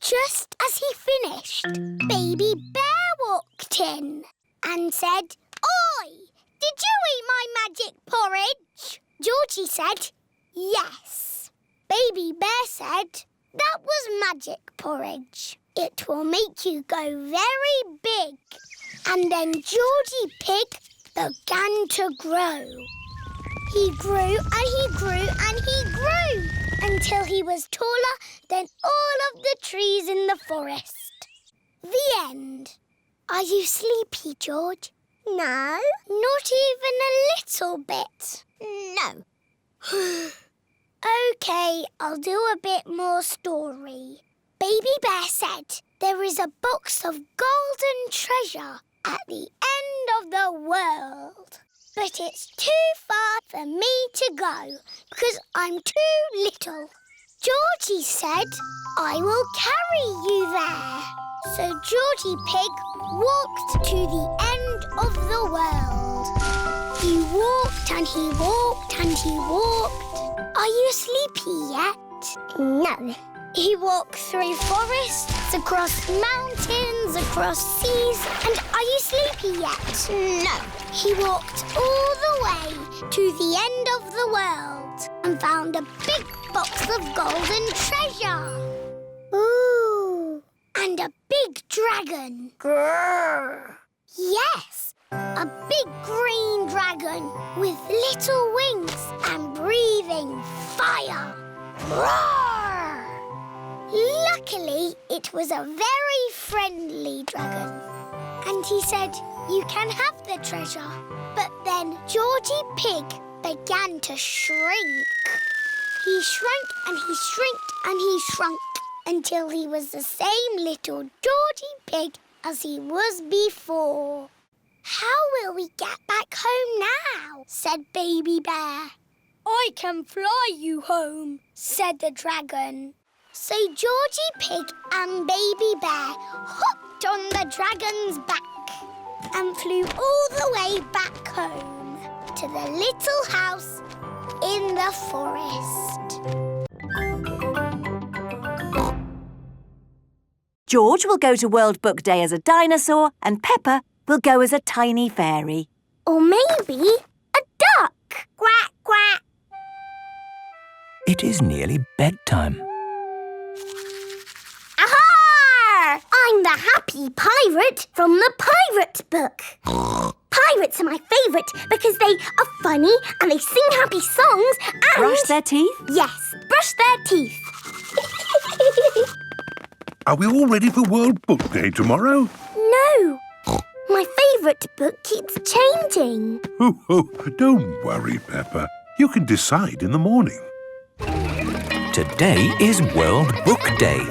Just as he finished, Baby Bear walked in and said, "Oi! Did you eat my magic porridge?" Georgie said, "Yes." Baby Bear said, "That was magic porridge. It will make you go very big." And then Georgie Pig began to grow. He grew and he grew and he grew until he was taller than all of the trees in the forest. The end. Are you sleepy, George? No. Not even a little bit? No. OK, I'll do a bit more story. Baby Bear said there is a box of golden treasure at the end of the world. But it's too far for me to go because I'm too little. Georgie said, "I will carry you there." So Georgie Pig walked to the end of the world. He walked and he walked and he walked. Are you sleepy yet? No. He walked through forests, across mountains, across seas. And are you sleepy yet? No. He walked all the way to the end of the world and found a big box of golden treasure. Ooh. And a big dragon. Grrr. Yes, a big green dragon with little wings and breathing fire. Roar! Luckily, it was a very friendly dragon. And he said, "You can have the treasure." But then Georgie Pig began to shrink. He shrank and he shrinked and he shrunk until he was the same little Georgie Pig as he was before. "How will we get back home now?" said Baby Bear. "I can fly you home," said the dragon. So Georgie Pig and Baby Bear hopped on the dragon's back and flew all the way back home to the little house in the forest. George will go to World Book Day as a dinosaur and Peppa will go as a tiny fairy. Or maybe a duck. Quack, quack. It is nearly bedtime. Aha! I'm the happy pirate from the pirate book. Pirates are my favourite because they are funny and they sing happy songs and... Brush their teeth? Yes, brush their teeth. Are we all ready for World Book Day tomorrow? No. My favourite book keeps changing. Oh, don't worry, Peppa. You can decide in the morning. Today is World Book Day.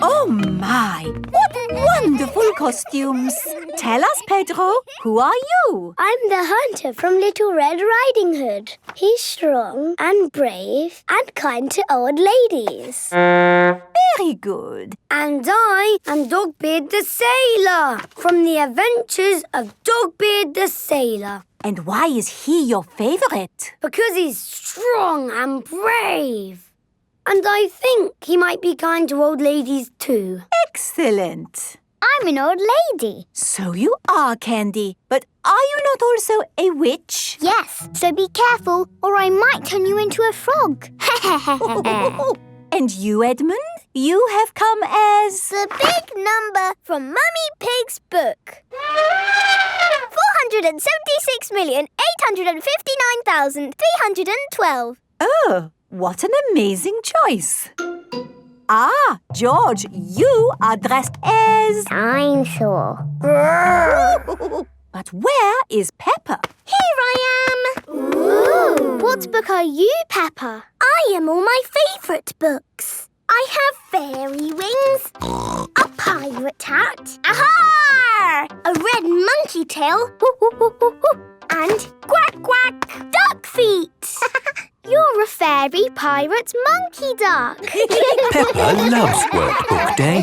Oh my! What wonderful costumes! Tell us, Pedro, who are you? I'm the hunter from Little Red Riding Hood. He's strong and brave and kind to old ladies. Very good. And I am Dogbeard the Sailor from the Adventures of Dogbeard the Sailor. And why is he your favourite? Because he's strong and brave. And I think he might be kind to old ladies too. Excellent. I'm an old lady. So you are, Candy. But are you not also a witch? Yes, so be careful or I might turn you into a frog. And you, Edmund? You have come as... The big number from Mummy Pig's book. 476,859,312. Oh, what an amazing choice. Ah, George, you are dressed as... Dinosaur. But where is Peppa? Here I am. Ooh. What book are you, Peppa? I am all my favourite books. I have fairy wings, a pirate hat, aha! A red monkey tail, and quack quack, duck feet. You're a fairy pirate monkey duck. Peppa loves World Book Day.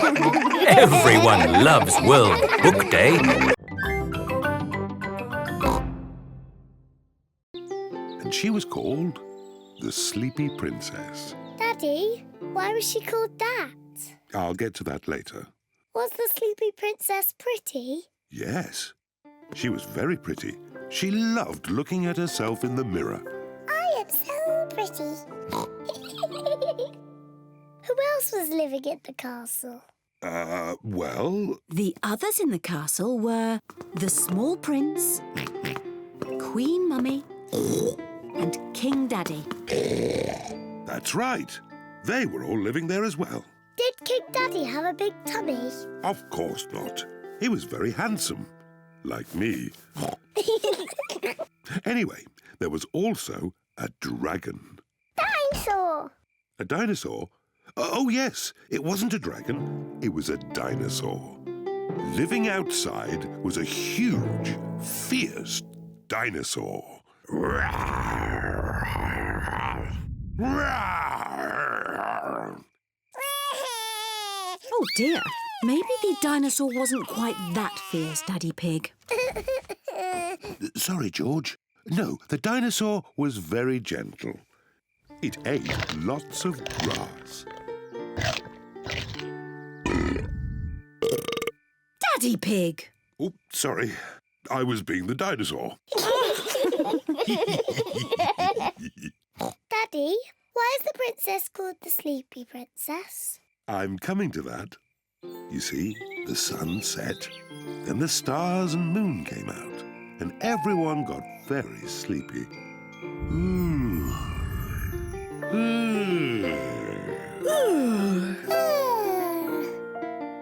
Everyone loves World Book Day. And she was called the Sleepy Princess. Daddy, why was she called that? I'll get to that later. Was the Sleepy Princess pretty? Yes, she was very pretty. She loved looking at herself in the mirror. I am so pretty. Who else was living at the castle? Well... The others in the castle were the small prince, Queen Mummy, and King Daddy. That's right. They were all living there as well. Did King Daddy have a big tummy? Of course not. He was very handsome. Like me. Anyway, there was also a dragon. Dinosaur! A dinosaur? Oh, yes. It wasn't a dragon. It was a dinosaur. Living outside was a huge, fierce dinosaur. Oh dear, maybe the dinosaur wasn't quite that fierce, Daddy Pig. Sorry, George. No, the dinosaur was very gentle. It ate lots of grass. Daddy Pig! Oh, sorry. I was being the dinosaur. Daddy, why is the princess called the Sleepy Princess? I'm coming to that. You see, the sun set, then the stars and moon came out, and everyone got very sleepy.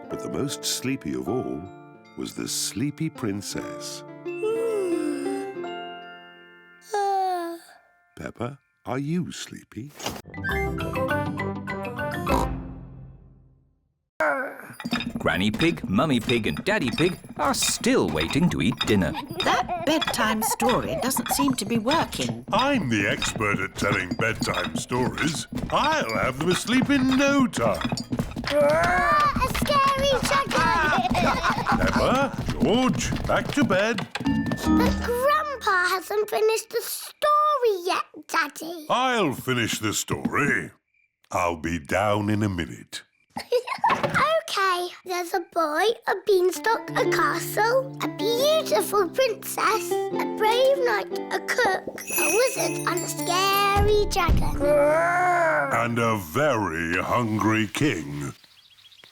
But the most sleepy of all was the Sleepy Princess. Peppa, are you sleepy? Granny Pig, Mummy Pig and Daddy Pig are still waiting to eat dinner. That bedtime story doesn't seem to be working. I'm the expert at telling bedtime stories. I'll have them asleep in no time. A scary dragon! Peppa, George, back to bed. But Grandpa hasn't finished the story yet, Daddy. I'll finish the story. I'll be down in a minute. OK, there's a boy, a beanstalk, a castle, a beautiful princess, a brave knight, a cook, a wizard and a scary dragon. And a very hungry king.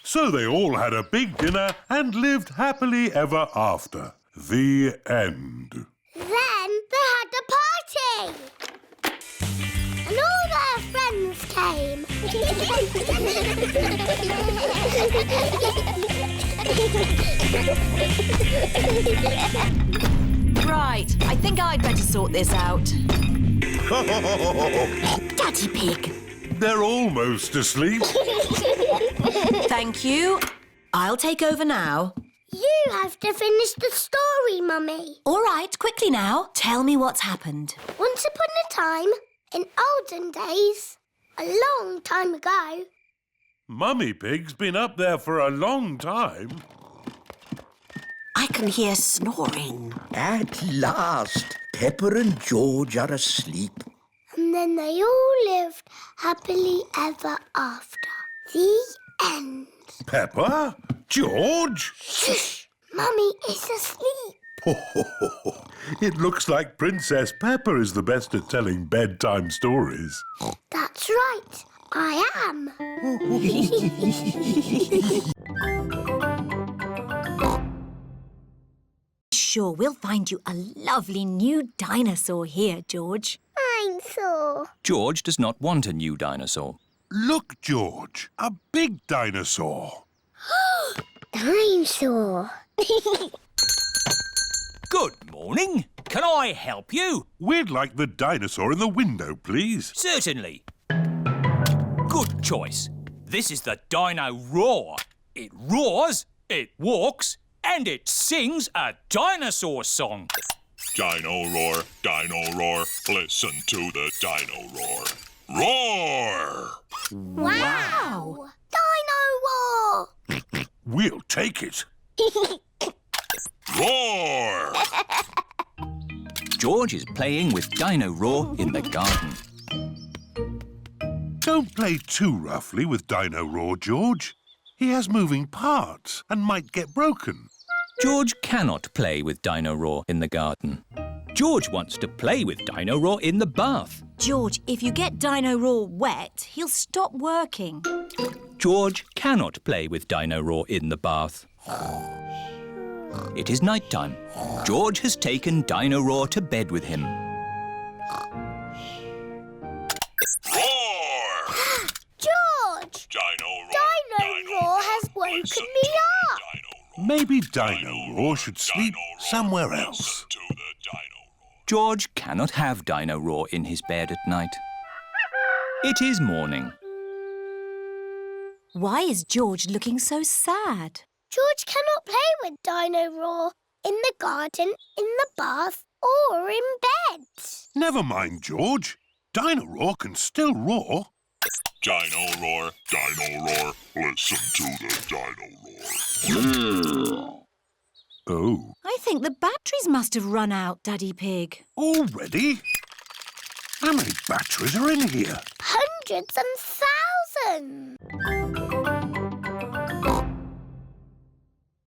So they all had a big dinner and lived happily ever after. The end. Then they had a party. And all their friends came. Right, I think I'd better sort this out. Daddy Pig. They're almost asleep. Thank you. I'll take over now. You have to finish the story, Mummy. All right, quickly now. Tell me what's happened. Once upon a time, in olden days, a long time ago. Mummy Pig's been up there for a long time. I can hear snoring. At last, Peppa and George are asleep. And then they all lived happily ever after. The end. Peppa? George? Shush! Mummy is asleep. It looks like Princess Peppa is the best at telling bedtime stories. That's right. I am. Sure, we'll find you a lovely new dinosaur here, George. Dinosaur. George does not want a new dinosaur. Look, George, a big dinosaur. Dinosaur. Good morning. Can I help you? We'd like the dinosaur in the window, please. Certainly. Good choice. This is the Dino Roar. It roars, it walks, and it sings a dinosaur song. Dino Roar, listen to the Dino Roar. Roar! Wow! Dino Roar! We'll take it. Roar! George is playing with Dino Roar in the garden. Don't play too roughly with Dino Roar, George. He has moving parts and might get broken. George cannot play with Dino Roar in the garden. George wants to play with Dino Roar in the bath. George, if you get Dino Roar wet, he'll stop working. George cannot play with Dino Roar in the bath. It is night time. George has taken Dino Roar to bed with him. Roar! George! Dino Roar! Dino Roar has woken me up. Maybe Dino Roar should sleep somewhere else. Listen to the Dino Roar. George cannot have Dino Roar in his bed at night. It is morning. Why is George looking so sad? George cannot play with Dino Roar in the garden, in the bath, or in bed. Never mind, George. Dino Roar can still roar. Dino Roar, listen to the Dino Roar. Oh, I think the batteries must have run out, Daddy Pig. already? How many batteries are in here? Hundreds and thousands.